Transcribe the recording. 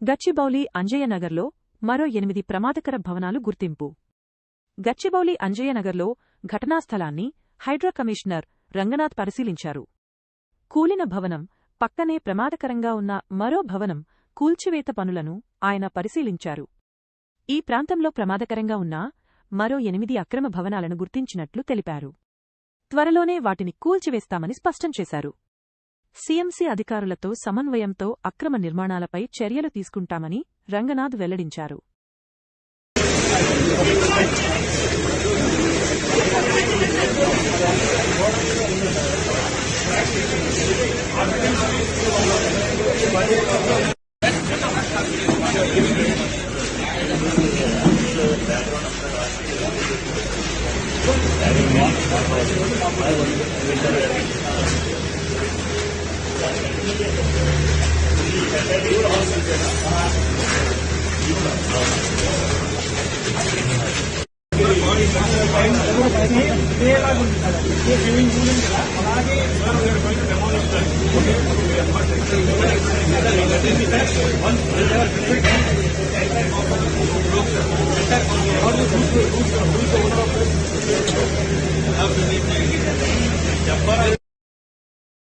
గచ్చిబౌలి అంజయ్యనగర్లో మరో 8 ప్రమాదకర భవనాలు గుర్తింపు. గచ్చిబౌలి అంజయ్యనగర్లో ఘటనాస్థలాన్ని హైడ్రా కమిషనర్ రంగనాథ్ పరిశీలించారు. కూలిన భవనం పక్కనే ప్రమాదకరంగా ఉన్న మరో భవనం కూల్చివేత పనులను ఆయన పరిశీలించారు. ఈ ప్రాంతంలో ప్రమాదకరంగా ఉన్న మరో 8 అక్రమ భవనాలను గుర్తించినట్లు తెలిపారు. త్వరలోనే వాటిని కూల్చివేస్తామని స్పష్టం చేశారు. సీఎంసీ అధికారులతో సమన్వయంతో అక్రమ నిర్మాణాలపై చర్యలు తీసుకుంటామని రంగనాథ్ వెల్లడించారు.